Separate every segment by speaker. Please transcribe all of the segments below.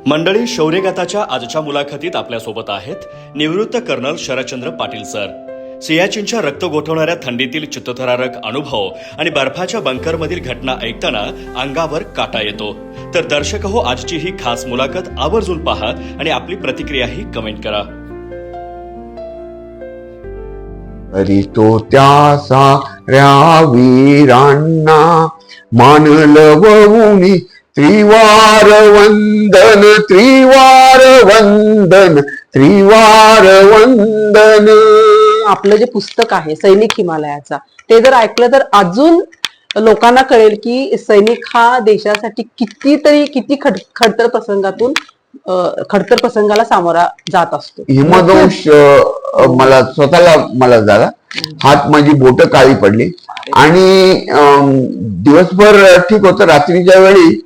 Speaker 1: मंडळी, शौर्यगाथाच्या आजच्या मुलाखतीत आपल्यासोबत आहेत निवृत्त कर्नल शरदचंद्र पाटील सर. सियाचीनच्या रक्त गोठवणाऱ्या थंडीतील चित्तथरारक अनुभव आणि बर्फाच्या बंकरमधील घटना ऐकताना अंगावर काटा येतो. तर दर्शक हो, आजची ही खास मुलाखत आवर्जून पहा आणि आपली प्रतिक्रियाही कमेंट करा.
Speaker 2: तरी तो त्या साऱ्या वीरांना मानलवुनी त्रिवार वंदन, त्रिवार वंदन, त्रिवार वंदन.
Speaker 3: आपलं जे पुस्तक आहे सैनिक हिमालयाचा, ते जर ऐकलं तर अजून लोकांना कळेल की सैनिक हा देशासाठी किती खडतर प्रसंगाला सामोरा जात असतो.
Speaker 2: हिमदंश मला झाला, हात माझी बोट काळी पडली आणि दिवसभर ठीक होतं, रात्रीच्या वेळी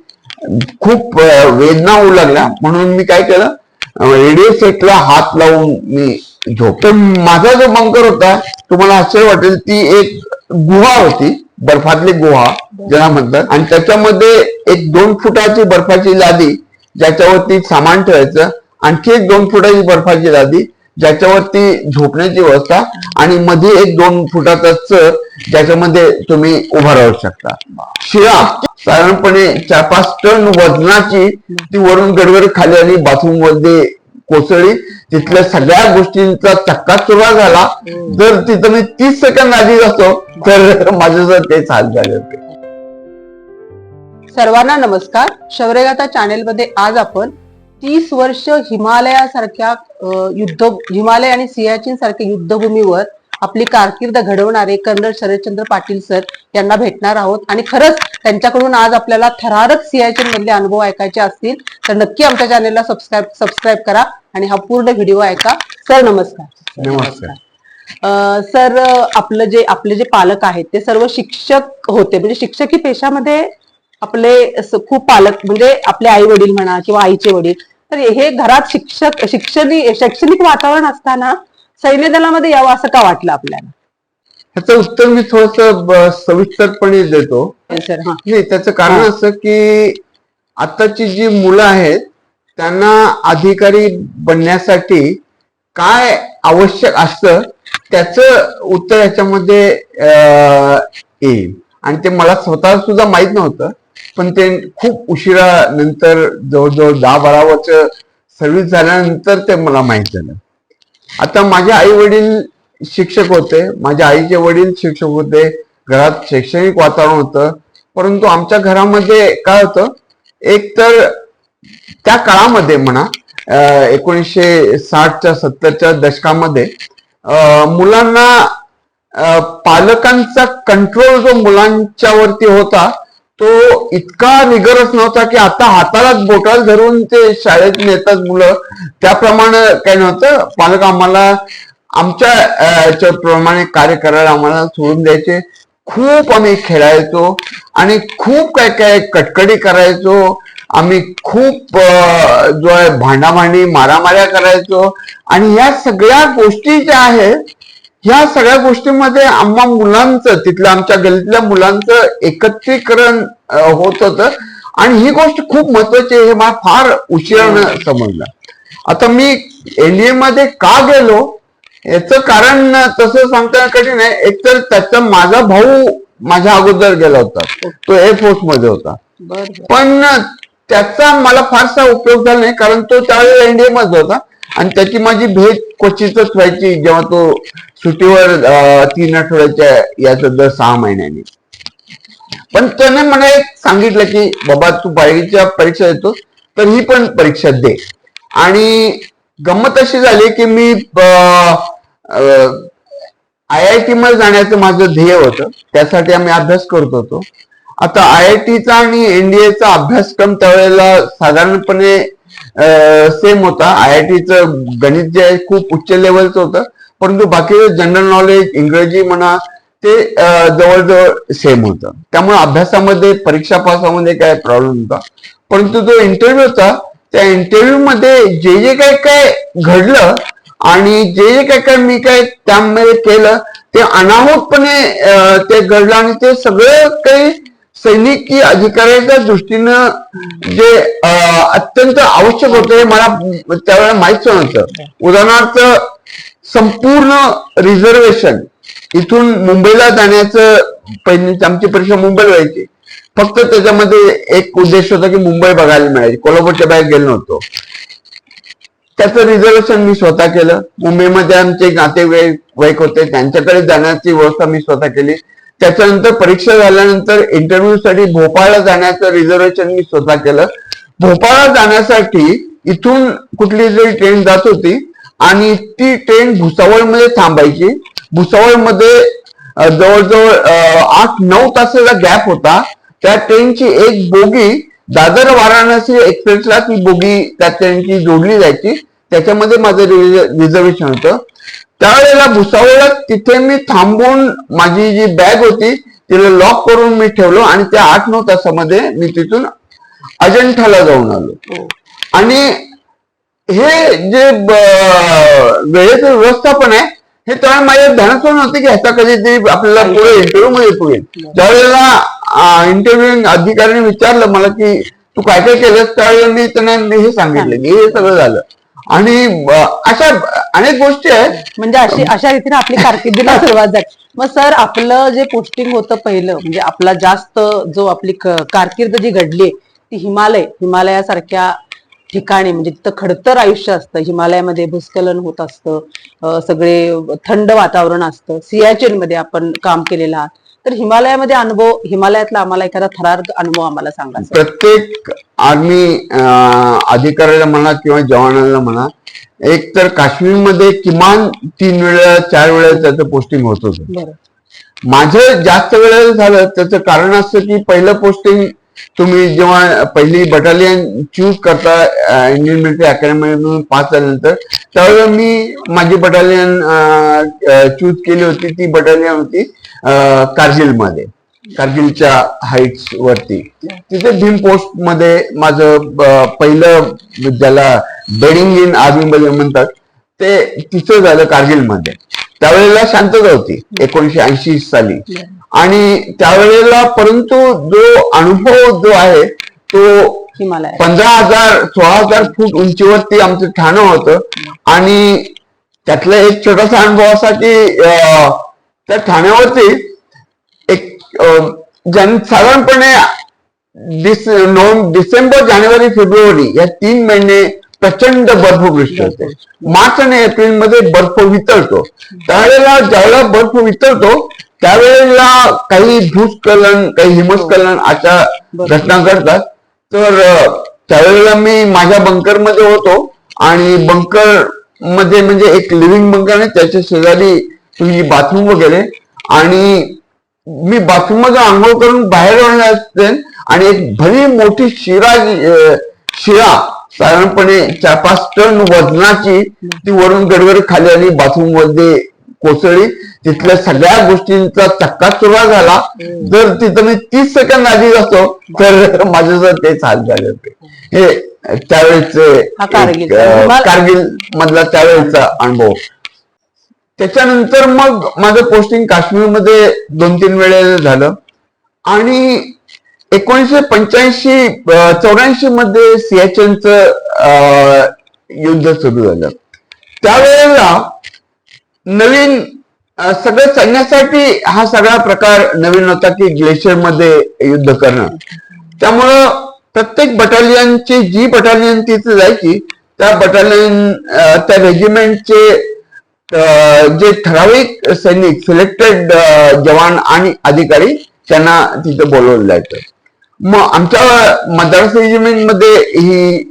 Speaker 2: खूप वेदना होऊ लागल्या. म्हणून मी काय केलं, रेडिओ सेटला हात लावून मी झोपतो. माझा जो बंकर होता, तुम्हाला आश्चर्य वाटेल, ती एक गुहा होती, बर्फातली गुहा ज्याला म्हणतात, आणि त्याच्यामध्ये एक 2 फुटाची बर्फाची लादी ज्याच्यावरती सामान ठेवायचं, आणखी एक 2 फुटाची बर्फाची लादी ज्याच्यावरती झोपण्याची व्यवस्था, आणि मध्ये एक 2 फुटाचा चर ज्याच्यामध्ये तुम्ही उभा राहू शकता. शिळा साधारणपणे 4-5 टन वजनाची ती वरून गडगड खाली आली, बाथरूम मध्ये कोसळली. तिथल्या सगळ्या गोष्टींचा चक्का चुरा झाला. जर तिथं मी 30 सेकंद आधी असतो तर माझं जर तेच हाल झाले होते.
Speaker 3: सर्वांना नमस्कार. शौर्यगाथा चॅनेल मध्ये आज आपण 30 वर्ष हिमालयासारख्या हिमालय आणि सियाचीन सारख्या युद्धभूमीवर आपली कारकीर्द घडवणारे कर्नल शरदचंद्र पाटील सर यांना भेटणार आहोत. आणि खरंच त्यांच्याकडून आज आपल्याला थरारक सियाचीन मधले अनुभव ऐकायचे असतील तर नक्की आमच्या चॅनेलला सबस्क्राईब करा आणि हा पूर्ण व्हिडिओ ऐका. सर नमस्कार.
Speaker 2: नमस्कार.
Speaker 3: सर, आपले जे पालक आहेत ते सर्व शिक्षक होते, म्हणजे शिक्षकी पेशामध्ये आपले खूप पालक, म्हणजे आपले आई वडील म्हणा किंवा आईचे वडील, तर हे घरात शैक्षणिक वातावरण असताना सैन्य दलामध्ये यावं असं का वाटलं आपल्याला?
Speaker 2: ह्याचं उत्तर मी थोडस सविस्तरपणे देतो.
Speaker 3: सर,
Speaker 2: नाही, त्याचं कारण असं की आताची जी मुलं आहेत त्यांना अधिकारी बनण्यासाठी काय आवश्यक असतं त्याचं उत्तर ह्याच्यामध्ये येईल. आणि ते मला स्वतः सुद्धा माहित नव्हतं, पण ते खूप उशिरा नंतर, जवळजवळ 10-12 वर्ष सर्व्हिस झाल्यानंतर ते मला माहित झालं. आता माझे आई वडील शिक्षक होते, माझ्या आईचे वडील शिक्षक होते, घरात शैक्षणिक वातावरण होतं. परंतु आमच्या घरामध्ये काय होतं, एक तर त्या काळामध्ये म्हणा 1960च्या 70च्या दशकामध्ये मुलांना पालकांचा कंट्रोल जो मुलांच्यावरती होता तो इतका निगरच नव्हता की आता हाताला बोटाला धरून ते शाळेत नेतात मुलं, त्याप्रमाणे काही नव्हतं. पालक आम्हाला आमच्या प्रमाणे कार्य करायला आम्हाला सोडून द्यायचे. खूप आम्ही खेळायचो आणि खूप काय कटकडी करायचो. आम्ही खूप जो आहे भांडाभांडी मारामाऱ्या करायचो. आणि या सगळ्या गोष्टी ज्या आहेत, ह्या सगळ्या गोष्टींमध्ये आम्हा मुलांचं, तिथल्या आमच्या गल्लीतल्या मुलांचं एकत्रीकरण होत होतं. आणि ही गोष्ट खूप महत्वाची आहे, हे मला फार उशिरानं समजलं. आता मी एनडीए मध्ये का गेलो याचं कारण तसं सांगताना कठीण आहे. एकतर त्याचा माझा भाऊ माझ्या अगोदर गेला होता, तो एअरफोर्स मध्ये होता, पण त्याचा मला फारसा उपयोग झाला नाही, कारण तो त्यावेळेला एनडीए मध्ये होता आणि त्याची माझी भेट क्वचितच व्हायची, जेव्हा तो सुट्टीवर 3 आठवड्याच्या याचं दर 6 महिन्यांनी. पण त्याने मला एक सांगितलं की बाबा, तू बाहेरच्या परीक्षा देतो तर ही पण परीक्षा दे. आणि गंमत अशी झाली की मी IIT मध्ये जाण्याचं माझं ध्येय होतं, त्यासाठी आम्ही अभ्यास करत होतो. आता IITचा आणि एनडीएचा अभ्यासक्रम त्यावेळेला साधारणपणे सेम होता. IITचं गणित जे आहे खूप उच्च लेवलचं होतं, परंतु बाकी जनरल नॉलेज, इंग्रजी म्हणा, ते जवळजवळ सेम होतं. त्यामुळे अभ्यासामध्ये, परीक्षा पासामध्ये काय प्रॉब्लेम नव्हता. परंतु जो इंटरव्ह्यू होता, त्या इंटरव्ह्यू मध्ये जे काय घडलं आणि जे काय मी त्यामध्ये केलं ते अनाहूतपणे ते घडलं आणि ते सगळं काही सैनिकी अधिकाऱ्याच्या दृष्टीनं जे अत्यंत आवश्यक होतं हे मला त्यावेळेला माहित नव्हतं. उदाहरणार्थ संपूर्ण रिझर्वेशन इथून मुंबईला जाण्याचं पहिली आमची परीक्षा मुंबईला व्हायची. फक्त त्याच्यामध्ये एक उद्देश होता की मुंबई बघायला मिळायची, कोल्हापूरच्या बाहेर गेलो नव्हतो. त्याचं रिझर्वेशन मी स्वतः केलं. मुंबईमध्ये आमचे नातेवाईक होते, त्यांच्याकडे जाण्याची व्यवस्था मी स्वतः केली. त्याच्यानंतर परीक्षा झाल्यानंतर इंटरव्ह्यू साठी भोपाळला जाण्याचं रिझर्वेशन मी स्वतः केलं. भोपाळला जाण्यासाठी इथून कुठली तरी ट्रेन जात होती आणि ती ट्रेन भुसावळमध्ये थांबायची. भुसावळमध्ये जवळजवळ 8-9 तासाचा गॅप होता. त्या ट्रेनची एक बोगी दादर वाराणसी एक्सप्रेसला ती बोगी त्या ट्रेनची जोडली जायची. त्याच्यामध्ये माझं रिझर्वेशन होतं. त्यावेळेला भुसावळला तिथे मी थांबून माझी जी बॅग होती तिला लॉक करून मी ठेवलो आणि त्या 8-9 तासामध्ये मी तिथून अजंठाला जाऊन आलो. आणि हे जे वेळेचं व्यवस्थापन आहे हे तेव्हा माझ्या ध्यानात नव्हते की ह्याचा कधीतरी आपल्याला पुढे इंटरव्ह्यू मध्ये पुढे. ज्यावेळेला इंटरव्ह्यू अधिकाऱ्याने विचारलं मला की तू काय काय केलंस, त्यावेळेला मी त्यांना हे सांगितलं की हे सगळं झालं. आणि अशा अनेक गोष्टी आहेत.
Speaker 3: म्हणजे अशा रीतीने आपली कारकिर्दीला सुरुवात झाली. मग सर आपलं जे पोस्टिंग होतं पहिलं म्हणजे आपला जास्त जो आपली कारकीर्द जी घडली ती हिमालयासारख्या ठिकाणी म्हणजे तिथं खडतर आयुष्य असतं. हिमालयामध्ये भूस्खलन होत असतं, सगळे थंड वातावरण असतं. सियाचीन मध्ये आपण काम केलेलं आहात, तर हिमालयातला आम्हाला एखादा थरारक अनुभव आम्हाला सांगा.
Speaker 2: प्रत्येक आर्मी अधिकाऱ्याला म्हणा किंवा जवानाला म्हणा, एक तर काश्मीरमध्ये किमान 3 वेळा 4 वेळा त्याचं पोस्टिंग होत होतं. माझं जास्त वेळेला झालं त्याचं कारण असं की पहिलं पोस्टिंग तुम्ही जेव्हा पहिली बटालियन चूज करता इंडियन मिलिटरी अकॅडमी पास झाल्यानंतर, त्यावेळेला मी माझी बटालियन चूज केली होती. ती बटालियन होती कारगिलमध्ये, कारगिलच्या हाईट्स वरती. तिथे भीम पोस्ट मध्ये माझं पहिलं ज्याला बेडिंग इन आर्मी मध्ये म्हणतात ते तिथं झालं कारगिलमध्ये. त्यावेळेला शांतता होती 1980 साली. आणि त्यावेळेला परंतु जो अनुभव जो आहे तो 15,000-16,000 फूट उंचीवरती आमचं ठाणं होतं. आणि त्यातला एक छोटासा अनुभव असा की त्या ठाण्यावरती एक साधारणपणे डिसेंबर, जानेवारी, फेब्रुवारी या 3 महिने प्रचंड बर्फवृष्टी होते. मार्च आणि एप्रिल मध्ये बर्फ वितळतो. त्यावेळेला ज्यावेळेला बर्फ वितळतो त्यावेळेला काही भूस्खलन, काही हिमस्खलन अशा घटना घडतात. तर त्यावेळेला मी माझ्या बंकर मध्ये होतो आणि बंकर मध्ये म्हणजे एक लिव्हिंग बंकर आहे, त्याच्या शेजारी तुझी बाथरूम वगैरे. आणि मी बाथरूम मध्ये आंघोळ करून बाहेर येणार असते आणि एक भरी मोठी शिळा साधारणपणे 4-5 टन वजनाची ती वरून गडगड खाली आली, बाथरूम मध्ये कोसळली. तिथल्या सगळ्या गोष्टींचा चक्काचुरा झाला. जर तिथं मी 30 सेकंद आधी असतो तर माझ्यासोबत तेच हाल झाले होते. हे त्यावेळेचे कारगिल मधला त्यावेळेचा अनुभव. त्याच्यानंतर मग माझं पोस्टिंग काश्मीरमध्ये 2-3 वेळेला झालं. आणि 1985-84 मध्ये सियाचीनचं युद्ध सुरू झालं. त्यावेळेला नवीन सगळं सैन्यासाठी हा सगळा प्रकार नवीन होता की ग्लेशियर मध्ये युद्ध करणं. त्यामुळं प्रत्येक बटालियनची जी बटालियन तिथे जायची त्या बटालियन त्या रेजिमेंटचे जे ठराविक सैनिक, सिलेक्टेड जवान आणि अधिकारी त्यांना तिथे बोलवलं जायचं. मग आमच्या मद्रास रेजिमेंट मध्ये ही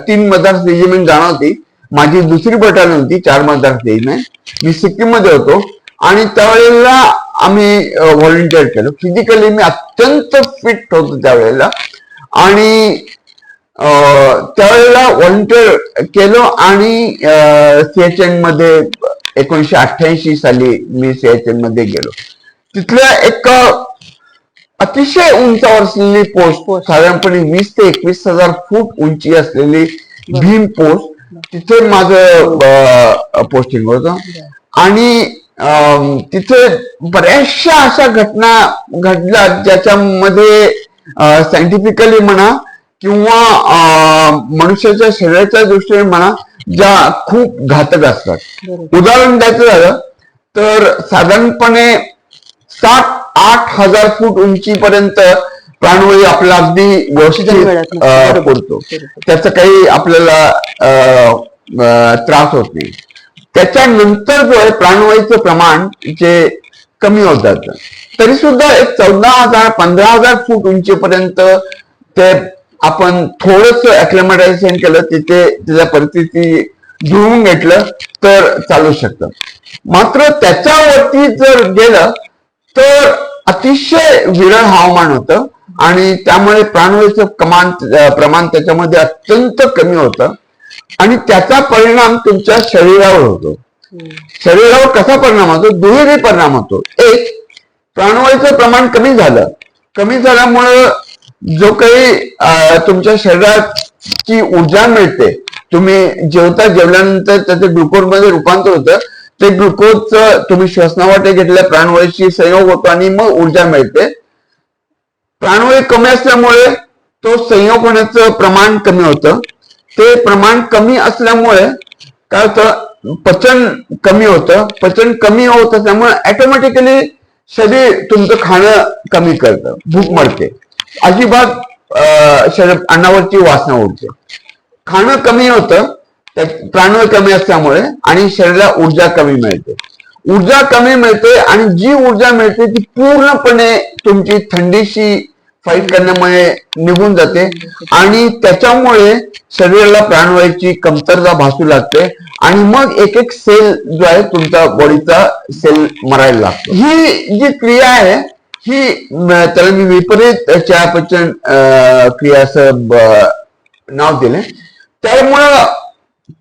Speaker 2: 3 मद्रास रेजिमेंट जाणार होती. माझी दुसरी बटालियन होती 4 मद्रास रेजिमेंट. मी सिक्कीम मध्ये होतो आणि त्यावेळेला आम्ही व्हॉलंटिअर केलं. फिजिकली मी अत्यंत फिट होतो त्यावेळेला आणि त्यावेळेला व्हॉलंटिअर केलं. आणि सियाचीन मध्ये 1988 साली मी सियाचीन मध्ये गेलो. तिथल्या एक अतिशय उंचावर असलेली पोस्ट, साधारणपणे 20,000 ते 21,000 फूट उंची असलेली भीम पोस्ट, तिथे माझं पोस्टिंग होतं. आणि तिथे बऱ्याचशा अशा घटना घडल्या ज्याच्यामध्ये सायंटिफिकली म्हणा किंवा मनुष्याच्या शरीराच्या दृष्टीने म्हणा ज्या खूप घातक असतात. उदाहरण द्यायचं झालं तर साधारणपणे 7-8 हजार फूट उंचीपर्यंत प्राणवायू आपला अगदी व्यवस्थित पडतो. त्याचा काही आपल्याला त्रास होत नाही. त्याच्यानंतर जो आहे प्राणवायूचं प्रमाण जे कमी होत जातं. तरी सुद्धा एक 14,000-15,000 फूट उंचीपर्यंत ते आपण थोडस ऍक्लेमटायझेशन केलं, तिथे त्याच्या परिस्थिती जुळवून घेतलं तर चालू शकतं. मात्र त्याच्यावरती जर गेलं तर अतिशय विरळ हवामान होतं आणि त्यामुळे प्राणवायूचं प्रमाण त्याच्यामध्ये अत्यंत कमी होतं आणि त्याचा परिणाम तुमच्या शरीरावर होतो. शरीरावर कसा परिणाम होतो? दुहेरी परिणाम होतो. एक, प्राणवायूचं प्रमाण कमी झाल्यामुळं जो काही तुमच्या शरीराची ऊर्जा मिळते, तुम्ही जेवल्यानंतर त्याचे ग्लुकोज मध्ये रूपांतर होतं. ते ग्लुकोजचं तुम्ही श्वसनावाटे घेतल्या प्राणवायूशी संयोग होतो आणि मग ऊर्जा मिळते. प्राणवायू कमी असल्यामुळे तो संयोग होण्याचं प्रमाण कमी होतं. ते प्रमाण कमी असल्यामुळे काय होतं? पचन कमी होतं. पचन कमी होत असल्यामुळे ऑटोमॅटिकली शरीर तुमचं खाणं कमी करतं, भूक मरते, अजिबात शरीर अन्नावरची वासना उडते. खाणं कमी होतं प्राणवायू कमी असल्यामुळे आणि शरीराला ऊर्जा कमी मिळते आणि जी ऊर्जा मिळते ती पूर्णपणे तुमची थंडीशी फाईट करण्यामुळे निघून जाते आणि त्याच्यामुळे शरीराला प्राणवायूची कमतरता भासू लागते आणि मग एक सेल जो आहे तुमचा बॉडीचा सेल मरायला लागतो. ही जी क्रिया आहे ही त्याला मी विपरीत चयापचय क्रिया असं नाव दिले. त्यामुळं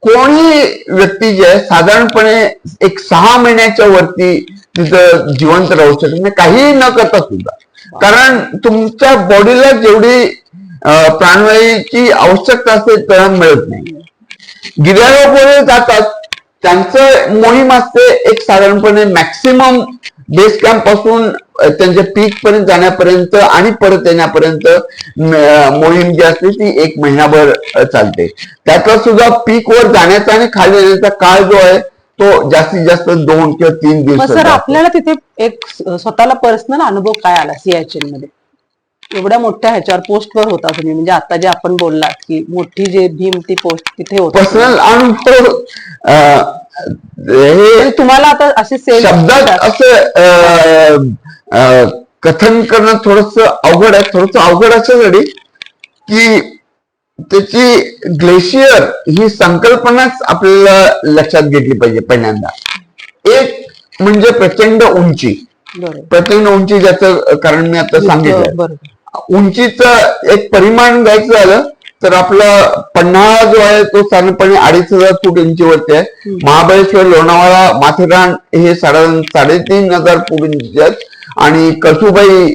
Speaker 2: कोणी व्यक्ती जे आहे साधारणपणे एक 6 महिन्याच्या वरती तिथं जिवंत राहू शकत नाही, काही न करता सुद्धा. कारण तुमच्या बॉडीला जेवढी प्राणवायूची आवश्यकता असते त्याला मिळत नाही. गिर्यारोहक वगैरे जातात, त्यांचं मोहीम असते एक साधारणपणे मॅक्सिमम बेस कॅम्प पासून त्यांच्या पीक पर्यंत जाण्यापर्यंत आणि परत येण्यापर्यंत मोहीम जी असते ती 1 महिनाभर चालते. त्यातला सुद्धा पीक वर जाण्याचा आणि खाली येण्याचा काळ जो आहे तो जास्तीत जास्त 2 किंवा 3 दिवस.
Speaker 3: सर, आपल्याला तिथे एक स्वतःला पर्सनल अनुभव काय आला सियाचीन मध्ये? एवढ्या मोठ्या ह्याच्यावर पोस्टवर होता तुम्ही, म्हणजे आता जे आपण बोललात की मोठी जे भीम ती पोस्ट तिथे होती.
Speaker 2: पर्सनल अनुभव हे
Speaker 3: तुम्हाला आता असे
Speaker 2: शब्दात असं कथन करणं थोडस अवघड अशासाठी की त्याची ग्लेशियर ही संकल्पनाच आपल्याला लक्षात घेतली पाहिजे. पहिल्यांदा एक म्हणजे प्रचंड उंची, ज्याचं कारण मी आता सांगितलं. उंचीचं एक परिमाण घ्यायचं झालं तर आपला पन्हाळा जो आहे तो साधारणपणे 2,500 फूट उंचीवरती आहे. महाबळेश्वर, लोणावळा, माथेरान हे 3,500 फूट उंची आहेत आणि कळसुबाई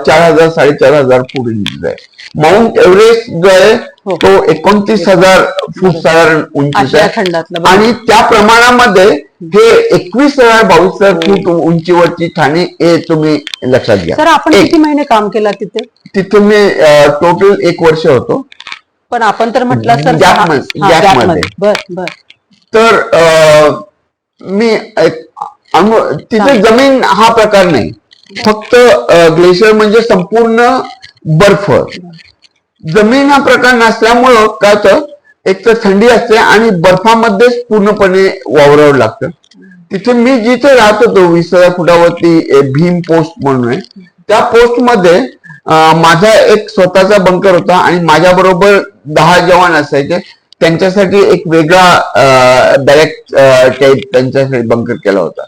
Speaker 2: 4,000-4,500 फूट उंचीचा आहे. माउंट एव्हरेस्ट जो आहे तो 29,000 फूट साधारण उंचीचा आहे आणि त्या प्रमाणामध्ये हे 21,000-22,000 फूट उंचीवरची ठाणे हे तुम्ही लक्षात घ्या.
Speaker 3: सर, आपण किती महिने काम केला तिथे?
Speaker 2: मी टोटल 1 वर्ष होतो.
Speaker 3: पण आपण तर म्हटलं सर
Speaker 2: गॅपमध्ये. तर मी तिथे जमीन हा प्रकार नाही, फक्त ग्लेशियर म्हणजे संपूर्ण बर्फ. जमीन हा प्रकार नसल्यामुळं काय होतं, एक तर थंडी असते आणि बर्फामध्येच पूर्णपणे वावरावं लागतं. तिथे मी जिथे राहत होतो 20,000 फुटावरती भीम पोस्ट म्हणून आहे, त्या पोस्ट मध्ये माझा एक स्वतःचा बंकर होता आणि माझ्या बरोबर 10 जवान असायचे. त्यांच्यासाठी एक वेगळा डायरेक्ट टाईप त्यांच्यासाठी बंकर केला होता.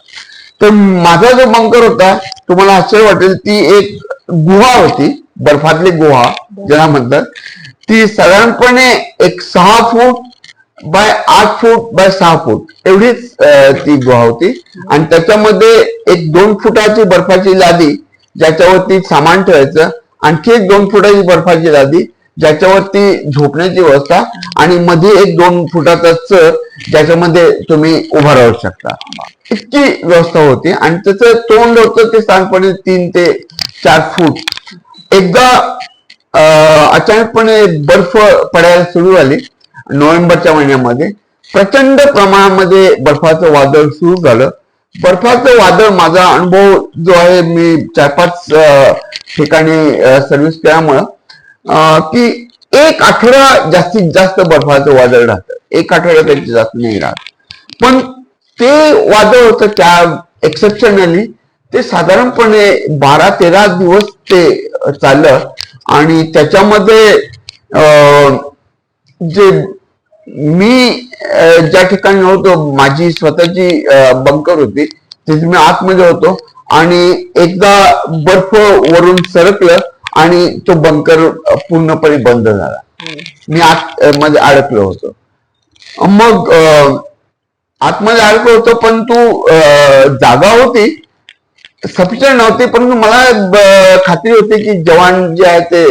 Speaker 2: तर माझा जो बंकर होता, तुम्हाला आश्चर्य वाटेल, ती एक गुहा होती, बर्फातली गुहा ज्याला म्हणतात. ती साधारणपणे एक 6 फूट बाय 8 फूट बाय 6 फूट एवढीच ती गुहा होती आणि त्याच्यामध्ये एक 2 फुटाची बर्फाची लादी ज्याच्यावरती सामान ठेवायचं, आणखी एक 2 फुटाची बर्फाची लादी ज्याच्यावरती झोपण्याची व्यवस्था आणि मध्ये एक 2 फुटाचा चर ज्याच्यामध्ये तुम्ही उभा राहू शकता, इतकी व्यवस्था होती. आणि त्याचं तोंड होतं ते साधारणपणे 3 ते 4 फूट. एकदा अचानकपणे बर्फ पडायला सुरू झाली नोव्हेंबरच्या महिन्यामध्ये. प्रचंड प्रमाणामध्ये बर्फाचं वादळ सुरू झालं. बर्फाचं वादळ, माझा अनुभव जो आहे, मी 4-5 ठिकाणी सर्व्हिस केल्यामुळं, की 1 आठवडा जास्तीत जास्त बर्फाचं वादळ राहतं. 1 आठवड्यापेक्षा जास्त नाही राहत. पण ते वादळ होतं त्या एक्सेप्शनली ते साधारणपणे 12-13 दिवस ते चाललं. आणि त्याच्यामध्ये जे मी ज्या ठिकाणी होतो, माझी स्वतःची बंकर होती, तिथे मी आतमध्ये होतो. आणि एकदा बर्फ वरून सरकलं आणि तो बंकर पूर्णपणे बंद झाला. मी आतमध्ये अडकलो होतो. मग आतमध्ये अडकलो होतो, पण जागा होती, सफिशियंट नव्हती. परंतु मला खात्री होती की जवान जे आहे ते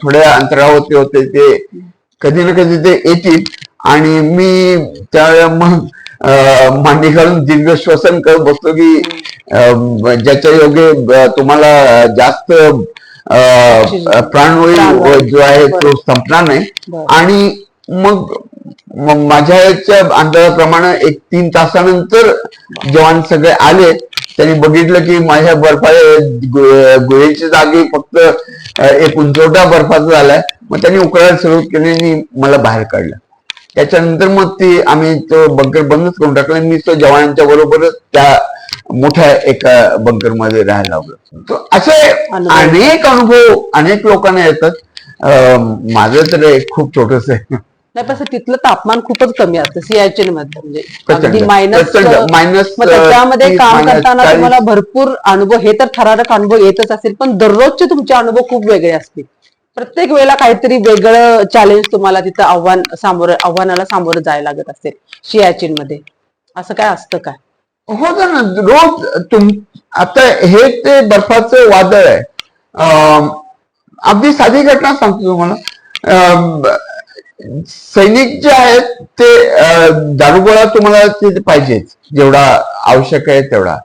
Speaker 2: थोड्या अंतरावरती होते, ते कधी ना कधी ते येतील. आणि मी त्यावेळेला मग मांडी घालून दीर्घ श्वसन करत बसतो की ज्याच्या योगे तुम्हाला जास्त प्राणवायू जो आहे तो संपणार नाही. आणि मग माझ्या याच्या अंदाजाप्रमाणे 1-3 तासानंतर जवान सगळे आले. त्यांनी बघितलं की माझ्या गुहेच्या जागी फक्त एक उंचवटा बर्फाचा झालाय. मग त्यांनी उकळायला सुरुवात केली आणि मला बाहेर काढलं. त्याच्यानंतर मग आम्ही तो बंकर बंदच करून टाकला. मी तो जवानांच्या बरोबरच त्या मोठ्या एका बंकर मध्ये राहायला लागलो. असे अनेक अनुभव अनेक लोकांना येतात. माझं तर एक खूप छोटस आहे.
Speaker 3: नाही, पण तिथलं तापमान खूपच कमी असतं सियाचीन मध्ये, म्हणजे
Speaker 2: प्रचंड,
Speaker 3: मायनस.
Speaker 2: मायनस
Speaker 3: त्याच्यामध्ये काम करताना तुम्हाला भरपूर अनुभव, हे तर थरारक अनुभव येतच असेल, पण दररोजचे तुमचे अनुभव खूप वेगळे असतील. प्रत्येक वेळेला काहीतरी वेगळं चॅलेंज तुम्हाला तिथं आव्हानाला सामोरं जायला लागत असेल सियाचीन मध्ये. असं काय असतं काय?
Speaker 2: होतं ना रोज. आता हे ते बर्फाचं वादळ आहे. अगदी साधी घटना सांगतो तुम्हाला. सैनिक जे आहेत ते दारुगोळा तुम्हाला ते पाहिजेच, जेवढा आवश्यक आहे तेवढा.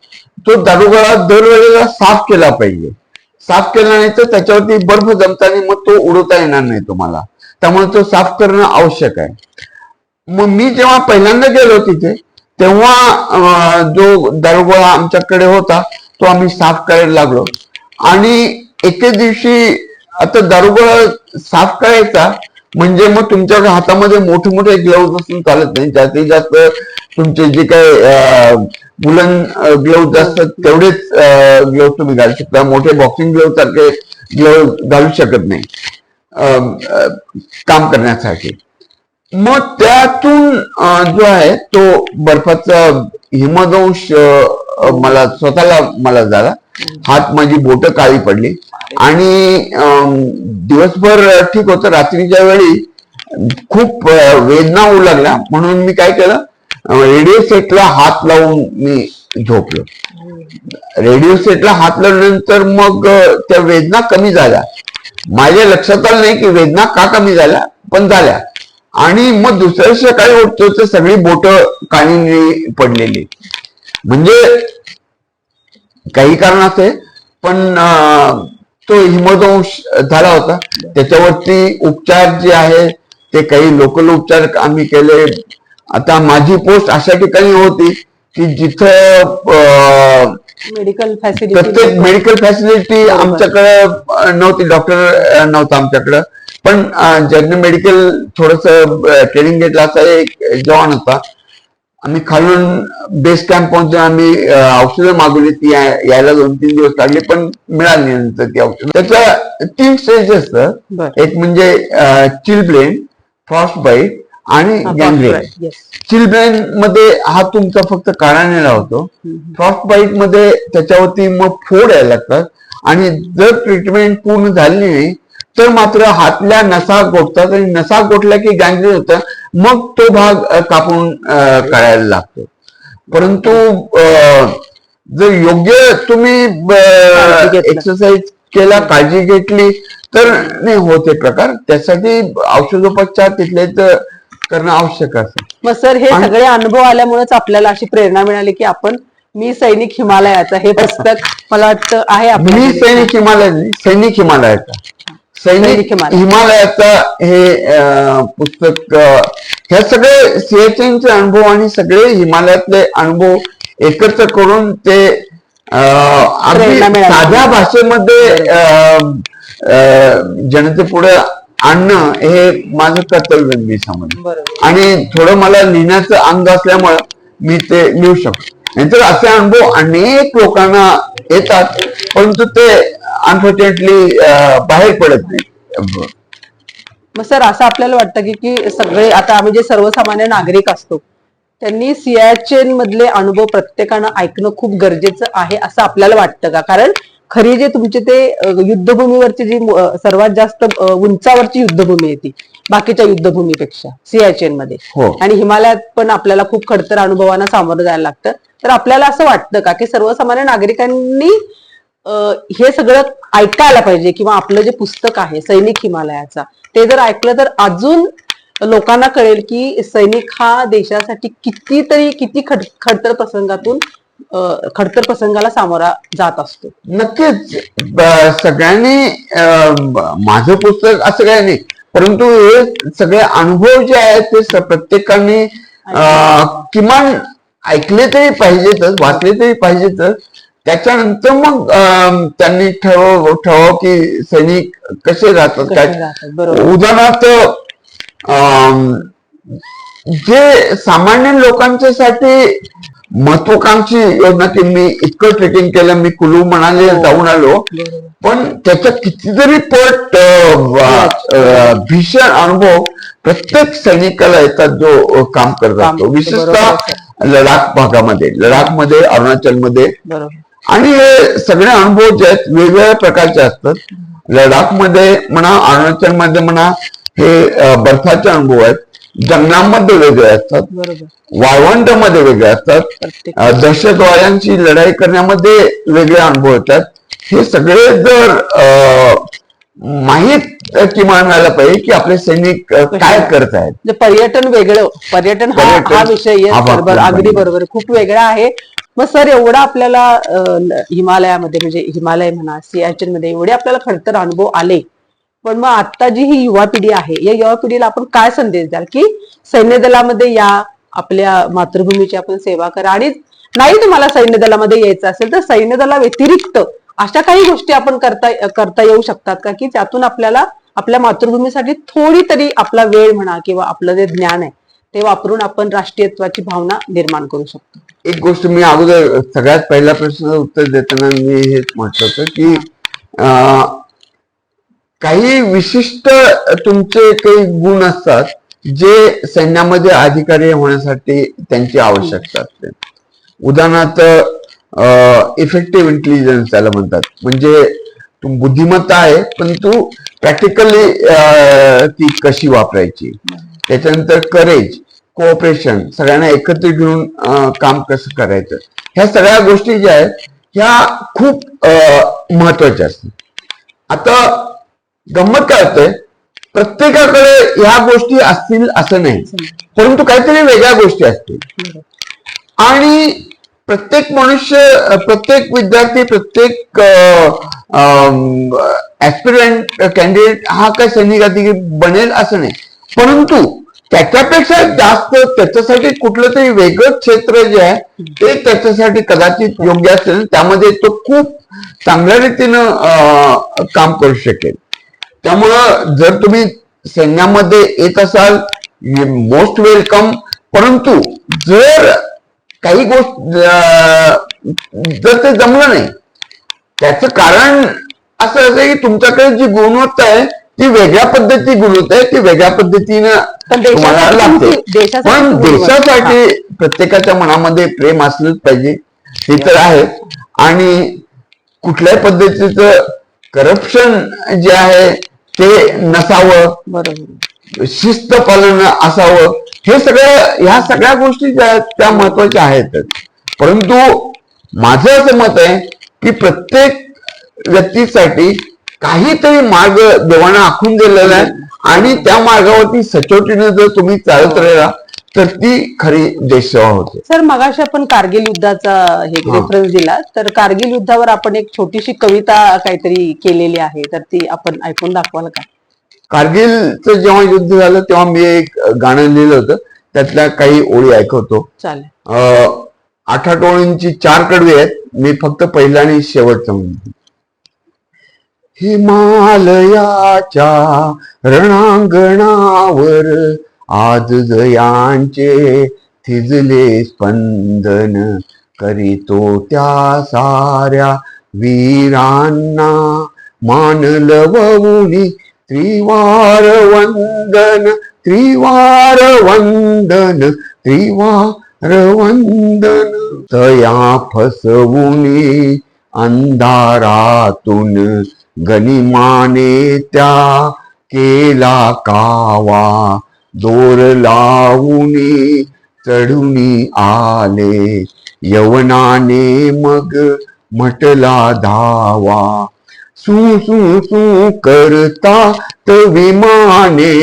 Speaker 2: तो दारुगोळा दरवेळेला साफ केला पाहिजे. साफ केला नाही तर त्याच्यावरती बर्फ जमताना मग तो उडवता येणार नाही तुम्हाला. त्यामुळे तो साफ करणं आवश्यक आहे. मग मी जेव्हा पहिल्यांदा गेलो तिथे, तेव्हा जो दारुगोळा आमच्याकडे होता तो आम्ही साफ करायला लागलो. आणि एके दिवशी आता दारुगोळा साफ करायचा म्हणजे मग तुमच्या हातामध्ये मोठे मोठे ग्लोव्ज असून चालत नाही. जास्तीत जास्त तुमचे जे काही वुलन ग्लोव्ज असतात तेवढेच ग्लोव्ज तुम्ही घालू शकता. मोठे बॉक्सिंग ग्लोव्ह सारखे ग्लोव्ह घालू शकत नाही काम करण्यासाठी. मग त्यातून जो आहे तो बर्फाचा हिमदंश मला झाला. हात, माझी बोटं काळी पडली. आणि दिवसभर ठीक होतं. रात्रीच्या वेळी खूप वेदना होऊ लागल्या. म्हणून मी काय केलं, रेडिओ सेटला हात लावून मी झोपलो. रेडिओ सेटला हात लावल्यानंतर मग त्या वेदना कमी झाल्या. माझ्या लक्षात आलं नाही की वेदना का कमी झाल्या, पण झाल्या. आणि मग दुसऱ्या सकाळी उठतो तर सगळी बोटं काळी पडलेली. म्हणजे काही कारण असे, पण तो हिमदंश झाला होता. त्याच्यावरती उपचार जे आहे ते काही लोकल उपचार आम्ही केले. आता माझी पोस्ट अशा ठिकाणी होती की जिथं
Speaker 3: मेडिकल
Speaker 2: प्रत्येक मेडिकल फॅसिलिटी आमच्याकडे नव्हती. डॉक्टर नव्हता आमच्याकडं. पण ज्यांनी मेडिकल थोडस ट्रेनिंग घेतलं असा एक जवान होता. आम्ही खालून बेस कॅम्प पोहोचून आम्ही औषधं मागवली. ती यायला 2-3 दिवस लागले, पण मिळाली नंतर ती औषधं. त्याच्या 3 स्टेजेस असतात. एक म्हणजे चिलब्लेन, फ्रॉस्ट बाईट आणि गँग्रेन. चिलब्लेन मध्ये हा तुमचा फक्त काळानेला होतो. फ्रॉस्ट बाईट मध्ये त्याच्यावरती मग फोड यायला लागतात. आणि जर ट्रीटमेंट पूर्ण झाली नाही तर मात्र हातल्या नसा गोठतात. आणि नसा गोठल्या की गँग्रेन होतं. मग तो भाग कापून काढायला लागतो. परंतु जर योग्य तुम्ही एक्सरसाइज केला, काळजी घेतली तर नाही होत हे प्रकार. त्यासाठी औषधोपचार तिथलेच करणं आवश्यक असतं.
Speaker 3: मग सर हे सगळे अनुभव आल्यामुळेच आपल्याला अशी प्रेरणा मिळाली की आपण मी सैनिक हिमालयाचा हे पुस्तक मला वाटतं आहे
Speaker 2: मी सैनिक हिमालयाचा हे पुस्तक ह्या सगळे सियाचीनचे अनुभव आणि सगळे हिमालयातले अनुभव एकत्र करून ते अगदी साध्या भाषेमध्ये जनतेपुढे आणणं हे माझं कर्तव्य मी समज. आणि थोडं मला लिहिण्याचं अंग असल्यामुळं मी ते लिहू शकतो. नाहीतर असे अनुभव अनेक लोकांना येतात परंतु ते अनफॉर्च्युनेटली बाहेर पडत नाही.
Speaker 3: मग सर असं आपल्याला वाटतं की सगळे आता आम्ही जे सर्वसामान्य नागरिक असतो त्यांनी सियाचीन मधले अनुभव प्रत्येकानं ऐकणं खूप गरजेचं आहे असं आपल्याला वाटतं का? कारण खरी जे तुमचे ते युद्धभूमीवरची जी सर्वात जास्त उंचावरची युद्धभूमी आहे ती बाकीच्या युद्धभूमीपेक्षा सियाचीन मध्ये, आणि हिमालयात पण आपल्याला खूप खडतर अनुभवांना सामोरं जायला लागतं. तर आपल्याला असं वाटतं का की सर्वसामान्य नागरिकांनी हे सगळं ऐकायला पाहिजे किंवा आपलं जे पुस्तक आहे सैनिक हिमालयाचा ते जर ऐकलं तर अजून लोकांना कळेल की सैनिक हा देशासाठी किती खडतर प्रसंगाला सामोरा जात असतो.
Speaker 2: नक्कीच सगळ्यांनी माझं पुस्तक असं काही नाही परंतु हे सगळे अनुभव जे आहेत ते प्रत्येकाने किमान ऐकले तरी पाहिजेतच, वाचले तरी पाहिजेतच. त्याच्यानंतर मग त्यांनी ठरव की सैनिक कसे राहतात काय. उदाहरणार्थ जे सामान्य लोकांच्यासाठी महत्वाकांक्षी योजना की मी इतकं ट्रेकिंग केलं, मी कुलू म्हणाले जाऊन आलो, पण त्याचा कितीतरी पट भीषण अनुभव प्रत्येक सैनिकाला येतात जो काम करत असतो. विशेषतः लडाखमध्ये अरुणाचलमध्ये. आणि हे सगळे अनुभव जे आहेत वेगवेगळ्या प्रकारचे असतात. लडाखमध्ये म्हणा, अरुणाचलमध्ये म्हणा, हे बर्फाचे अनुभव आहेत. जंगलामध्ये वेगळे असतात, वाळवंटामध्ये वेगळे असतात, दहशतवाद्यांची लढाई करण्यामध्ये वेगळे अनुभव येतात. हे सगळे जर माहीत किमान व्हायला पाहिजे की आपले सैनिक काय करत आहेत.
Speaker 3: पर्यटन वेगळं, पर्यटन हा विषय अगदी बरोबर खूप वेगळा आहे. मग सर एवढा आपल्याला हिमालयामध्ये म्हणजे हिमालय म्हणा सियाचीन मध्ये एवढे आपल्याला खडतर अनुभव आले, पण मग आता जी ही युवा पिढी आहे या युवा पिढीला आपण काय संदेश द्याल की सैन्य दलामध्ये या, आपल्या मातृभूमीची आपण सेवा करा, आणि नाही तुम्हाला सैन्य दलामध्ये यायचं असेल तर सैन्य दला व्यतिरिक्त अशा काही गोष्टी आपण करता येऊ शकतात का की त्यातून आपल्याला आपल्या मातृभूमीसाठी थोडी तरी आपला वेळ म्हणा किंवा आपलं जे ज्ञान आहे ते वापरून आपण राष्ट्रीयत्वाची भावना निर्माण करू शकतो.
Speaker 2: एक गोष्ट मी अगोदर सगळ्यात पहिल्या प्रश्नाचं उत्तर देताना मी हेच म्हटलं होतं की काही विशिष्ट तुमचे काही गुण असतात जे सैन्यामध्ये अधिकारी होण्यासाठी त्यांची आवश्यकता असते. उदाहरणार्थ इफेक्टिव्ह इंटेलिजन्स त्याला म्हणतात, म्हणजे बुद्धिमत्ता आहे पण तू प्रॅक्टिकली ती कशी वापरायची. त्याच्यानंतर करेज, कोऑपरेशन, सगळ्यांना एकत्र घेऊन काम कसं करायचं, ह्या सगळ्या गोष्टी ज्या आहेत ह्या खूप महत्वाच्या असतात. आता गंमत काय होतंय, प्रत्येकाकडे ह्या गोष्टी असतील असं नाही, परंतु काहीतरी वेगळ्या गोष्टी असतील. आणि प्रत्येक मनुष्य, प्रत्येक विद्यार्थी, प्रत्येक ऍस्पिरंट कॅन्डिडेट हा काय सैनिक अधिकारी बनेल असं नाही, परंतु त्याच्यापेक्षा जास्त त्याच्यासाठी कुठलं तरी वेगळं क्षेत्र जे आहे ते त्याच्यासाठी कदाचित योग्य असेल, त्यामध्ये तो खूप चांगल्या रीतीनं काम करू शकेल. त्यामुळं जर तुम्ही सैन्यामध्ये येत असाल मोस्ट वेलकम, परंतु जर काही गोष्ट जर ते जमलं नाही त्याचं कारण असं असं की तुमच्याकडे जी गुणवत्ता आहे ती वेगळ्या पद्धती गुणवत्ता आहे, ती वेगळ्या पद्धतीनं तुम्हाला लागते. पण देशासाठी प्रत्येकाच्या मनामध्ये प्रेम असलंच पाहिजे, हे तर आहे. आणि कुठल्याही पद्धतीचं करप्शन जे आहे ते नसावं, शिस्त पालन असावं, हे सगळं, ह्या सगळ्या गोष्टी ज्या आहेत त्या महत्वाच्या आहेतच. परंतु माझं असं मत आहे की प्रत्येक व्यक्तीसाठी काहीतरी मार्ग देवाना आखून दिलेला आहे आणि त्या मार्गावरती सचोटीने जर तुम्ही चालत राहिला तर ती खरी देशसेवा होते.
Speaker 3: सर मगाशी आपण कारगिल युद्धाचा हे रेफरन्स दिला, तर कारगिल युद्धावर आपण एक छोटीशी कविता काहीतरी केलेली आहे, तर ती आपण ऐकून दाखवाल का?
Speaker 2: कारगिलचं जेव्हा युद्ध झालं तेव्हा मी एक गाणं लिहिलं होतं, त्यातल्या काही ओळी ऐकवतो.
Speaker 3: चालेल.
Speaker 2: 8 ओळींची 4 कडवी आहेत, मी फक्त पहिला आणि शेवटचं म्हणतो. हिमालयाच्या रणांगणावर आज जयांचे थिजले स्पंदन, करीतो त्या साऱ्या वीरांना मान लवऊनी त्रिवार वंदन, त्रिवार वंदन, त्रिवार वंदन. तया फसवुनी अंधारातून गनिमाने त्या केला कावा, दोर लावुनी चढुनी आले यवनाने मग म्हटला धावा. सू सू सू करतात विमाने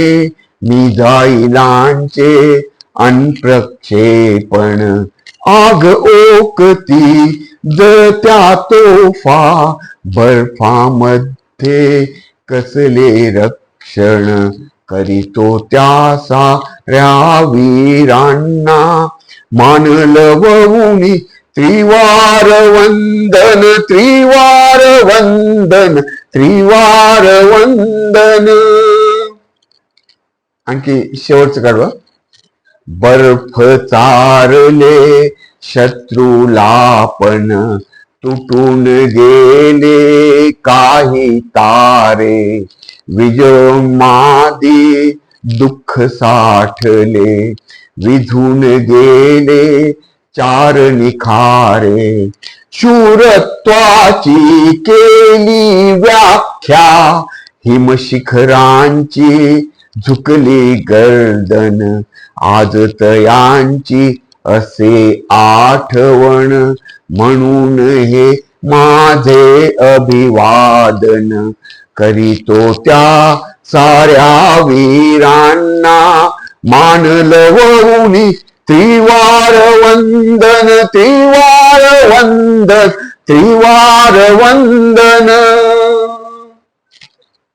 Speaker 2: मिसाईलांचे अनप्रक्षेपण, आग ओकती जळत्या तोफा बर्फामध्ये कसले रक्षण, करीतो त्या साऱ्या वीरांना मान लवऊनी त्रिवार वंदन, त्रिवार वंदन, त्रिवार वंदन. आणखी शेवटचं काढवा. बर्फ चारले शत्रूला पण तुटून गेले काही तारे, विजमादी दुःख साठले विधून गेले 4 निखारे. शूरत्वाची केली व्याख्या हिमशिखरांची झुकली गर्दन, आज तयांची असे आठवण, म्हणून हे माझे अभिवादन, करीतो त्या साऱ्या वीरांना मान लवऊनी त्रिवार वंदन, त्रिवार वंदन, त्रिवार वंदन.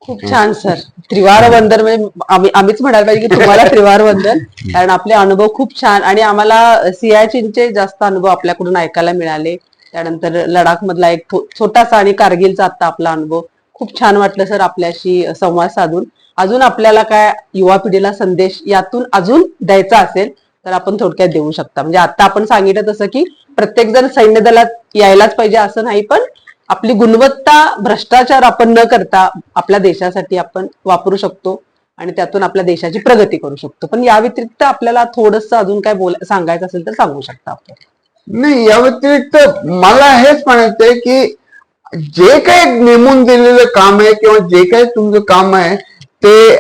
Speaker 3: खूप छान सर. त्रिवार वंदन म्हणजे आम्हीच म्हणायला पाहिजे की तुम्हाला त्रिवार वंदन, कारण आपले अनुभव खूप छान आणि आम्हाला सियाचीनचे जास्त अनुभव आपल्याकडून ऐकायला मिळाले. त्यानंतर लडाख मधला एक छोटासा आणि कारगिलचा आता आपला अनुभव खूप छान वाटलं सर आपल्याशी संवाद साधून. अजून आपल्याला काय युवा पिढीला संदेश यातून अजून द्यायचा असेल तर आपण थोडक्यात देऊ शकता. म्हणजे आता आपण सांगितलं तसं की प्रत्येक जण सैन्य दलात यायलाच पाहिजे असं नाही, पण आपली गुणवत्ता भ्रष्टाचार आपण न करता आपल्या देशासाठी आपण वापरू शकतो आणि त्यातून आपल्या देशाची प्रगती करू शकतो. पण या व्यतिरिक्त आपल्याला थोडंसं अजून काय सांगायचं असेल तर सांगू शकता आपण.
Speaker 2: नाही, या व्यतिरिक्त मला हेच म्हणायचंय की जे काही नेमून दिलेलं काम आहे किंवा जे काही तुमचं काम आहे ते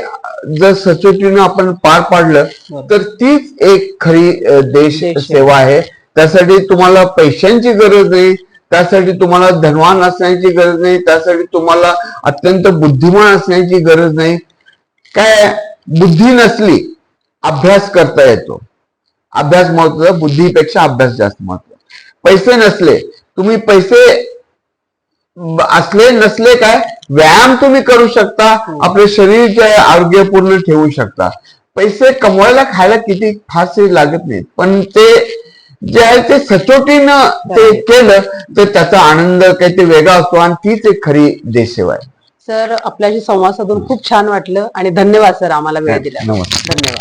Speaker 2: जर सचोटीनं आपण पार पाडलं तर तीच एक खरी देश सेवा आहे. त्यासाठी तुम्हाला पैशांची गरज नाही, त्यासाठी तुम्हाला धनवान असण्याची गरज नाही, त्यासाठी तुम्हाला अत्यंत बुद्धिमान असण्याची गरज नाही. काय बुद्धी नसली अभ्यास करता येतो, अभ्यास महत्वाचा, बुद्धीपेक्षा अभ्यास जास्त महत्वाचा. पैसे नसले, तुम्ही पैसे असले नसले काय व्यायाम तुम्ही करू शकता, आपले शरीर आरोग्यपूर्ण ठेवू शकता. पैसे कमवायला खायला किती फारसे लागत नाहीत, पण ते जे आहे ते सचोटीनं ते केलं तर त्याचा आनंद काही ते वेगळा असतो आणि तीच एक खरी देशसेवा आहे.
Speaker 3: सर आपल्याशी संवाद साधून खूप छान वाटलं आणि धन्यवाद सर आम्हाला वेळ दिला.
Speaker 2: नमस्कार.
Speaker 3: धन्यवाद.